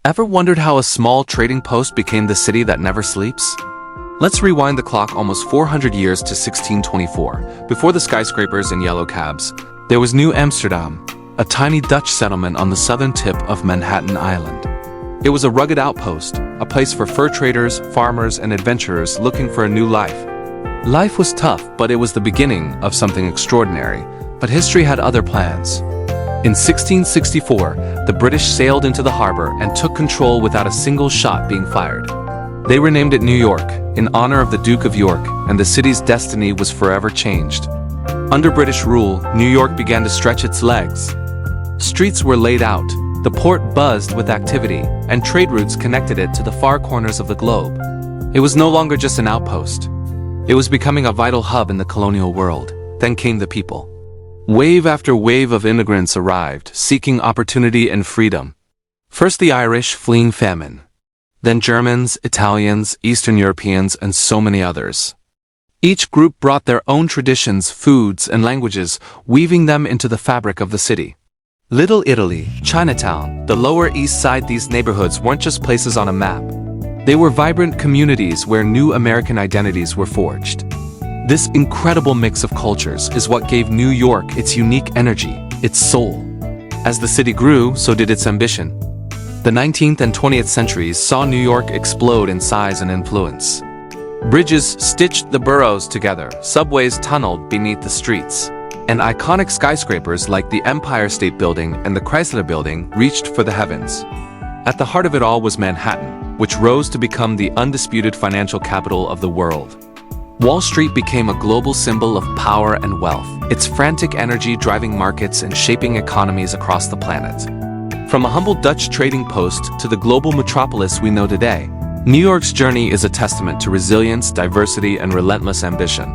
Ever wondered how a small trading post became the city that never sleeps? Let's rewind the clock almost 400 years to 1624. Before the skyscrapers and yellow cabs, there was New Amsterdam, a tiny Dutch settlement on the southern tip of Manhattan Island. It was a rugged outpost, a place for fur traders, farmers, and adventurers looking for a new life. Life was tough, but it was the beginning of something extraordinary. But history had other plans. In 1664, the British sailed into the harbor and took control without a single shot being fired. They renamed it New York, in honor of the Duke of York, and the city's destiny was forever changed. Under British rule, New York began to stretch its legs. Streets were laid out, the port buzzed with activity, and trade routes connected it to the far corners of the globe. It was no longer just an outpost. It was becoming a vital hub in the colonial world. Then came the people. Wave after wave of immigrants arrived, seeking opportunity and freedom. First the Irish, fleeing famine. Then Germans, Italians, Eastern Europeans, and so many others. Each group brought their own traditions, foods, and languages, weaving them into the fabric of the city. Little Italy, Chinatown, the Lower East Side. These neighborhoods weren't just places on a map. They were vibrant communities where new American identities were forged. This incredible mix of cultures is what gave New York its unique energy, its soul. As the city grew, so did its ambition. The 19th and 20th centuries saw New York explode in size and influence. Bridges stitched the boroughs together, subways tunneled beneath the streets, and iconic skyscrapers like the Empire State Building and the Chrysler Building reached for the heavens. At the heart of it all was Manhattan, which rose to become the undisputed financial capital of the world. Wall Street became a global symbol of power and wealth, its frantic energy driving markets and shaping economies across the planet. From a humble Dutch trading post to the global metropolis we know today, New York's journey is a testament to resilience, diversity, and relentless ambition.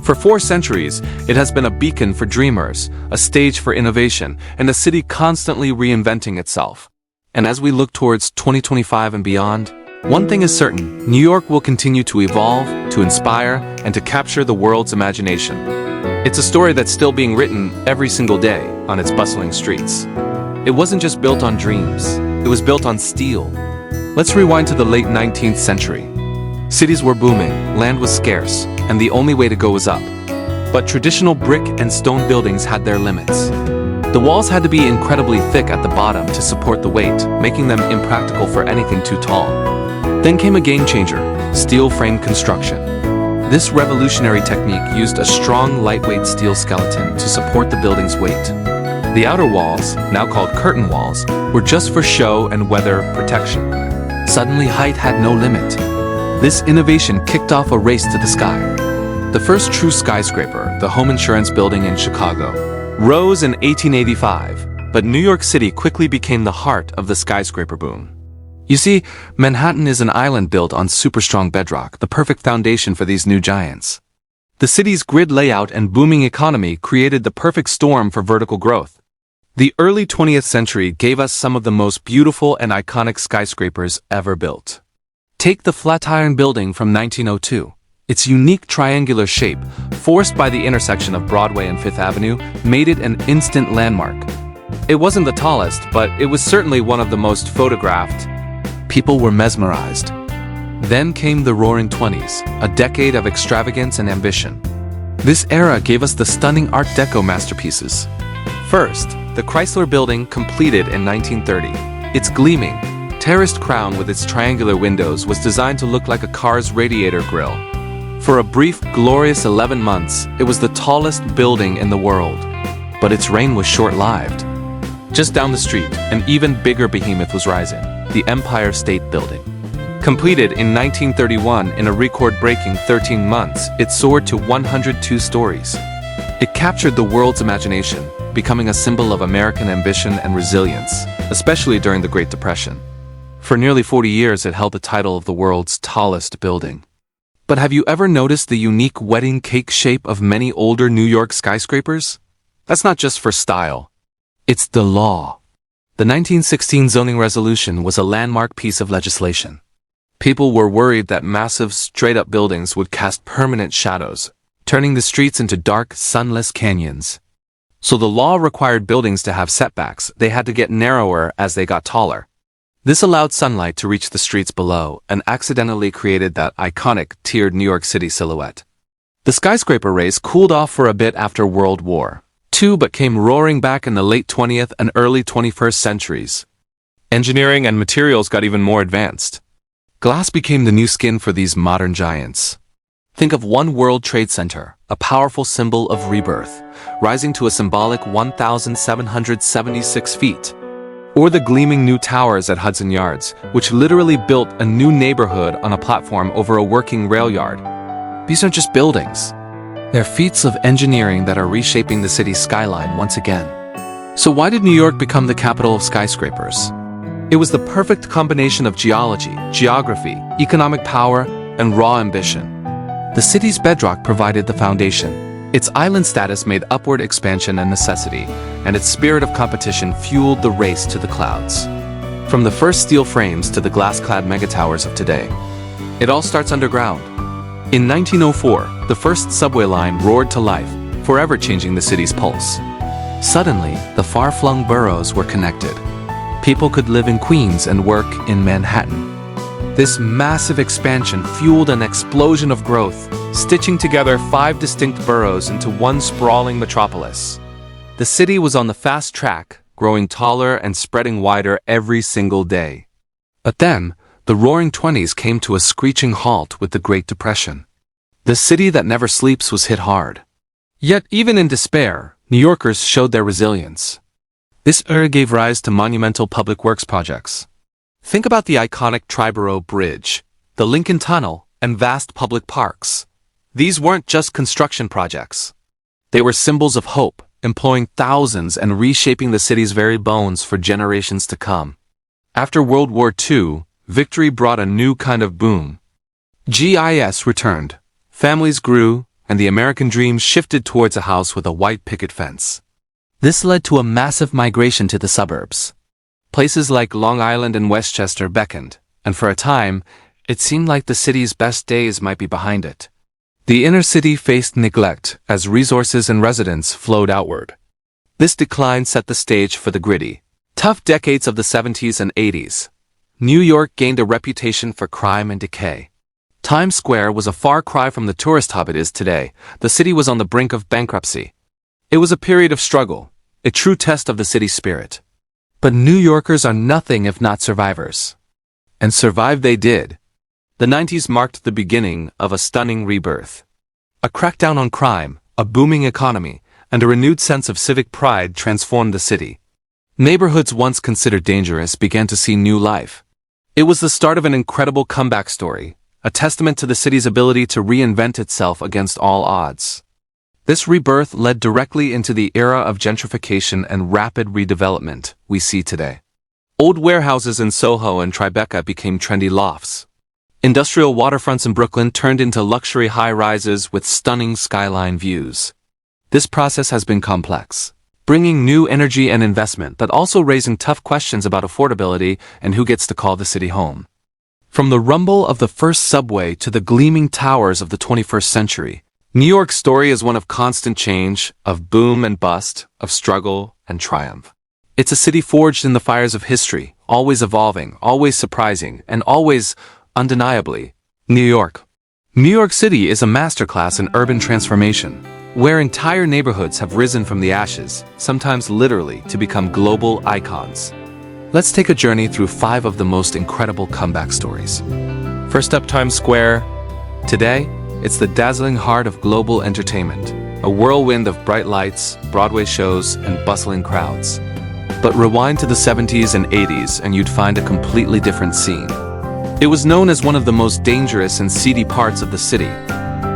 For 4 centuries, it has been a beacon for dreamers, a stage for innovation, and a city constantly reinventing itself. And as we look towards 2025 and beyond, one thing is certain: New York will continue to evolve, to inspire, and to capture the world's imagination. It's a story that's still being written every single day on its bustling streets. It wasn't just built on dreams, it was built on steel. Let's rewind to the late 19th century. Cities were booming, land was scarce, and the only way to go was up. But traditional brick and stone buildings had their limits. The walls had to be incredibly thick at the bottom to support the weight, making them impractical for anything too tall. Then came a game changer: steel frame construction. This revolutionary technique used a strong, lightweight steel skeleton to support the building's weight. The outer walls, now called curtain walls, were just for show and weather protection. Suddenly, height had no limit. This innovation kicked off a race to the sky. The first true skyscraper, the home insurance building in Chicago, rose in 1885, but New York City quickly became the heart of the skyscraper boom. You see, Manhattan is an island built on super strong bedrock, the perfect foundation for these new giants. The city's grid layout and booming economy created the perfect storm for vertical growth. The early 20th century gave us some of the most beautiful and iconic skyscrapers ever built. Take the Flatiron Building from 1902. Its unique triangular shape, forced by the intersection of Broadway and Fifth Avenue, made it an instant landmark. It wasn't the tallest, but it was certainly one of the most photographed. People were mesmerized. Then came the Roaring Twenties, a decade of extravagance and ambition. This era gave us the stunning Art Deco masterpieces. First, the Chrysler Building, completed in 1930. Its gleaming, terraced crown with its triangular windows was designed to look like a car's radiator grille. For a brief, glorious 11 months, it was the tallest building in the world. But its reign was short-lived. Just down the street, an even bigger behemoth was rising: the Empire State Building. Completed in 1931 in a record-breaking 13 months, it soared to 102 stories. It captured the world's imagination, becoming a symbol of American ambition and resilience, especially during the Great Depression. For nearly 40 years, it held the title of the world's tallest building. But have you ever noticed the unique wedding cake shape of many older New York skyscrapers? That's not just for style. It's the law. The 1916 zoning resolution was a landmark piece of legislation. People were worried that massive, straight-up buildings would cast permanent shadows, turning the streets into dark, sunless canyons. So the law required buildings to have setbacks. They had to get narrower as they got taller. This allowed sunlight to reach the streets below and accidentally created that iconic tiered New York City silhouette. The skyscraper race cooled off for a bit after World War II but came roaring back in the late 20th and early 21st centuries. Engineering and materials got even more advanced. Glass became the new skin for these modern giants. Think of One World Trade Center, a powerful symbol of rebirth, rising to a symbolic 1,776 feet. Or the gleaming new towers at Hudson Yards, which literally built a new neighborhood on a platform over a working rail yard. These aren't just buildings. They're feats of engineering that are reshaping the city's skyline once again. So why did New York become the capital of skyscrapers? It was the perfect combination of geology, geography, economic power, and raw ambition. The city's bedrock provided the foundation. Its island status made upward expansion a necessity, and its spirit of competition fueled the race to the clouds. From the first steel frames to the glass-clad megatowers of today, it all starts underground. In 1904, the first subway line roared to life, forever changing the city's pulse. Suddenly, the far-flung boroughs were connected. People could live in Queens and work in Manhattan. This massive expansion fueled an explosion of growth, stitching together 5 distinct boroughs into one sprawling metropolis. The city was on the fast track, growing taller and spreading wider every single day. But then, the Roaring Twenties came to a screeching halt with the Great Depression. The city that never sleeps was hit hard. Yet, even in despair, New Yorkers showed their resilience. This era gave rise to monumental public works projects. Think about the iconic Triborough Bridge, the Lincoln Tunnel, and vast public parks. These weren't just construction projects. They were symbols of hope, employing thousands and reshaping the city's very bones for generations to come. After World War II, victory brought a new kind of boom. GIS returned, families grew, and the American dream shifted towards a house with a white picket fence. This led to a massive migration to the suburbs. Places like Long Island and Westchester beckoned, and for a time, it seemed like the city's best days might be behind it. The inner city faced neglect as resources and residents flowed outward. This decline set the stage for the gritty, tough decades of the 70s and 80s. New York gained a reputation for crime and decay. Times Square was a far cry from the tourist hub it is today. The city was on the brink of bankruptcy. It was a period of struggle, a true test of the city's spirit. But New Yorkers are nothing if not survivors. And survive they did. The 90s marked the beginning of a stunning rebirth. A crackdown on crime, a booming economy, and a renewed sense of civic pride transformed the city. Neighborhoods once considered dangerous began to see new life. It was the start of an incredible comeback story, a testament to the city's ability to reinvent itself against all odds. This rebirth led directly into the era of gentrification and rapid redevelopment we see today. Old warehouses in Soho and Tribeca became trendy lofts. Industrial waterfronts in Brooklyn turned into luxury high-rises with stunning skyline views. This process has been complex, bringing new energy and investment but also raising tough questions about affordability and who gets to call the city home. From the rumble of the first subway to the gleaming towers of the 21st century, New York's story is one of constant change, of boom and bust, of struggle and triumph. It's a city forged in the fires of history, always evolving, always surprising, and always, undeniably, New York. New York City is a masterclass in urban transformation, where entire neighborhoods have risen from the ashes, sometimes literally, to become global icons. Let's take a journey through 5 of the most incredible comeback stories. First up, Times Square. Today, it's the dazzling heart of global entertainment, a whirlwind of bright lights, Broadway shows, and bustling crowds. But rewind to the 70s and 80s and you'd find a completely different scene. It was known as one of the most dangerous and seedy parts of the city.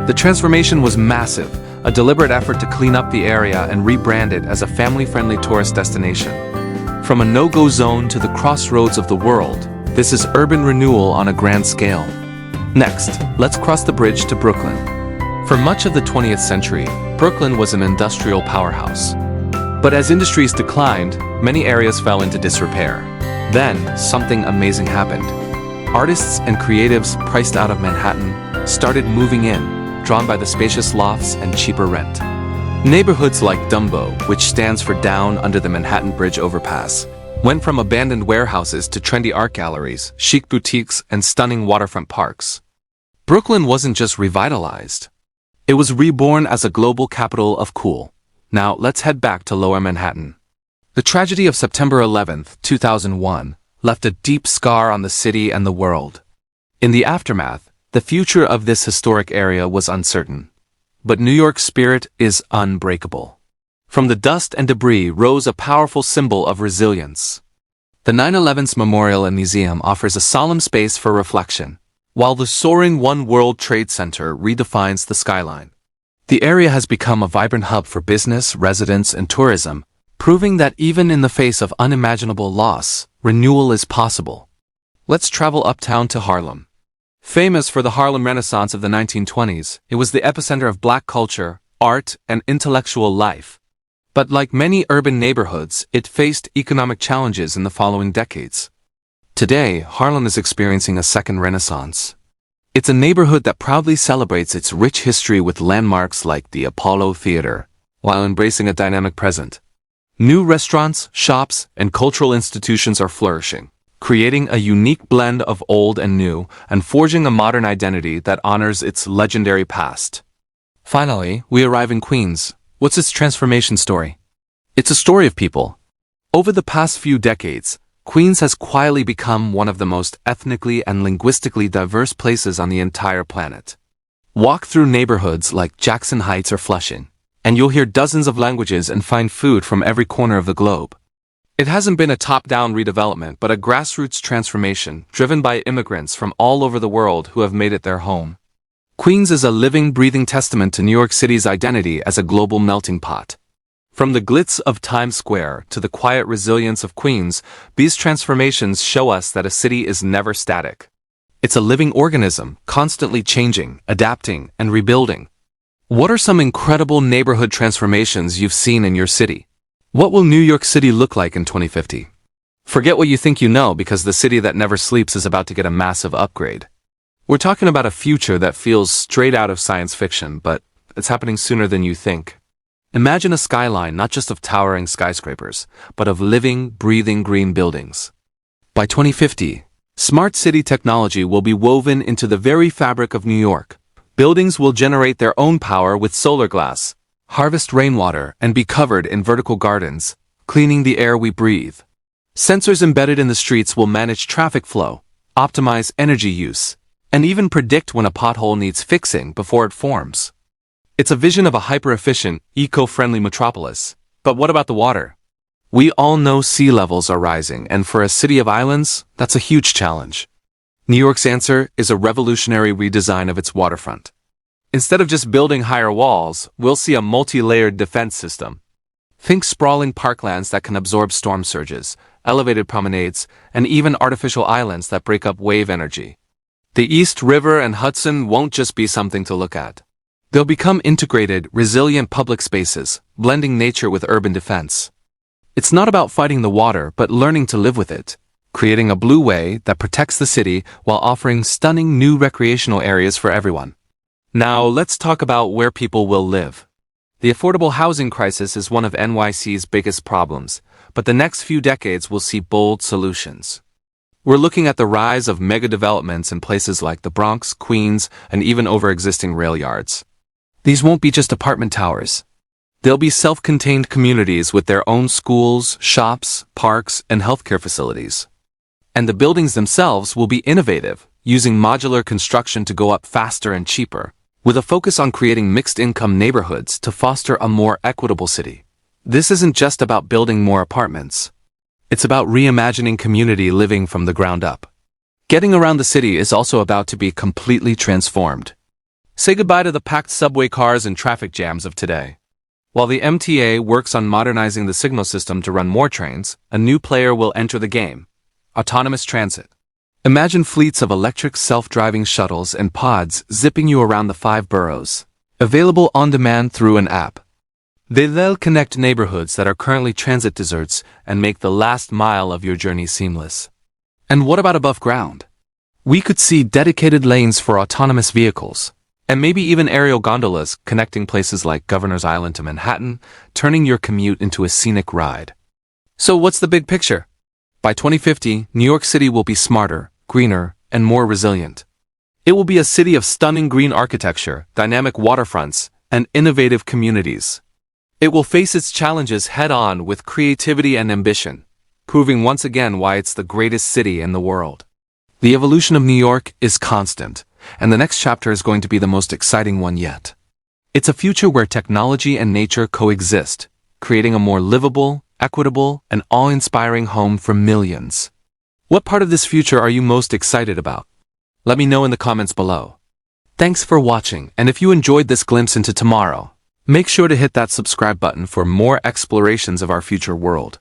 The transformation was massive, a deliberate effort to clean up the area and rebrand it as a family-friendly tourist destination. From a no-go zone to the crossroads of the world, this is urban renewal on a grand scale. Next, let's cross the bridge to Brooklyn. For much of the 20th century, Brooklyn was an industrial powerhouse. But as industries declined, many areas fell into disrepair. Then, something amazing happened. Artists and creatives priced out of Manhattan started moving in, drawn by the spacious lofts and cheaper rent. Neighborhoods like Dumbo, which stands for Down Under the Manhattan Bridge Overpass, went from abandoned warehouses to trendy art galleries, chic boutiques, and stunning waterfront parks. Brooklyn wasn't just revitalized. It was reborn as a global capital of cool. Now, let's head back to Lower Manhattan. The tragedy of September 11, 2001, left a deep scar on the city and the world. In the aftermath, the future of this historic area was uncertain. But New York's spirit is unbreakable. From the dust and debris rose a powerful symbol of resilience. The 9/11's Memorial and Museum offers a solemn space for reflection, while the soaring One World Trade Center redefines the skyline. The area has become a vibrant hub for business, residents, and tourism, proving that even in the face of unimaginable loss, renewal is possible. Let's travel uptown to Harlem. Famous for the Harlem Renaissance of the 1920s, it was the epicenter of black culture, art, and intellectual life. But like many urban neighborhoods, it faced economic challenges in the following decades. Today, Harlem is experiencing a second renaissance. It's a neighborhood that proudly celebrates its rich history with landmarks like the Apollo Theater, while embracing a dynamic present. New restaurants, shops, and cultural institutions are flourishing, creating a unique blend of old and new, and forging a modern identity that honors its legendary past. Finally, we arrive in Queens. What's its transformation story? It's a story of people. Over the past few decades, Queens has quietly become one of the most ethnically and linguistically diverse places on the entire planet. Walk through neighborhoods like Jackson Heights or Flushing, and you'll hear dozens of languages and find food from every corner of the globe. It hasn't been a top-down redevelopment, but a grassroots transformation driven by immigrants from all over the world who have made it their home. Queens is a living, breathing testament to New York City's identity as a global melting pot. From the glitz of Times Square to the quiet resilience of Queens, these transformations show us that a city is never static. It's a living organism, constantly changing, adapting, and rebuilding. What are some incredible neighborhood transformations you've seen in your city? What will New York City look like in 2050? Forget what you think you know, because the city that never sleeps is about to get a massive upgrade. We're talking about a future that feels straight out of science fiction, but it's happening sooner than you think. Imagine a skyline not just of towering skyscrapers, but of living, breathing green buildings. By 2050, smart city technology will be woven into the very fabric of New York. Buildings will generate their own power with solar glass, harvest rainwater, and be covered in vertical gardens, cleaning the air we breathe. Sensors embedded in the streets will manage traffic flow, optimize energy use, and even predict when a pothole needs fixing before it forms. It's a vision of a hyper-efficient, eco-friendly metropolis. But what about the water? We all know sea levels are rising, and for a city of islands, that's a huge challenge. New York's answer is a revolutionary redesign of its waterfront. Instead of just building higher walls, we'll see a multi-layered defense system. Think sprawling parklands that can absorb storm surges, elevated promenades, and even artificial islands that break up wave energy. The East River and Hudson won't just be something to look at. They'll become integrated, resilient public spaces, blending nature with urban defense. It's not about fighting the water, but learning to live with it, creating a blue way that protects the city while offering stunning new recreational areas for everyone. Now, let's talk about where people will live. The affordable housing crisis is one of NYC's biggest problems, but the next few decades will see bold solutions. We're looking at the rise of mega-developments in places like the Bronx, Queens, and even over existing rail yards. These won't be just apartment towers. They'll be self-contained communities with their own schools, shops, parks, and healthcare facilities. And the buildings themselves will be innovative, using modular construction to go up faster and cheaper, with a focus on creating mixed-income neighborhoods to foster a more equitable city. This isn't just about building more apartments. It's about reimagining community living from the ground up. Getting around the city is also about to be completely transformed. Say goodbye to the packed subway cars and traffic jams of today. While the MTA works on modernizing the signal system to run more trains, a new player will enter the game: autonomous transit. Imagine fleets of electric self-driving shuttles and pods zipping you around the 5 boroughs, available on demand through an app. They'll connect neighborhoods that are currently transit deserts and make the last mile of your journey seamless. And what about above ground? We could see dedicated lanes for autonomous vehicles, and maybe even aerial gondolas connecting places like Governor's Island to Manhattan, turning your commute into a scenic ride. So what's the big picture? By 2050, New York City will be smarter, greener, and more resilient. It will be a city of stunning green architecture, dynamic waterfronts, and innovative communities. It will face its challenges head-on with creativity and ambition, proving once again why it's the greatest city in the world. The evolution of New York is constant, and the next chapter is going to be the most exciting one yet. It's a future where technology and nature coexist, creating a more livable, equitable, and awe-inspiring home for millions. What part of this future are you most excited about? Let me know in the comments below. Thanks for watching, and if you enjoyed this glimpse into tomorrow, make sure to hit that subscribe button for more explorations of our future world.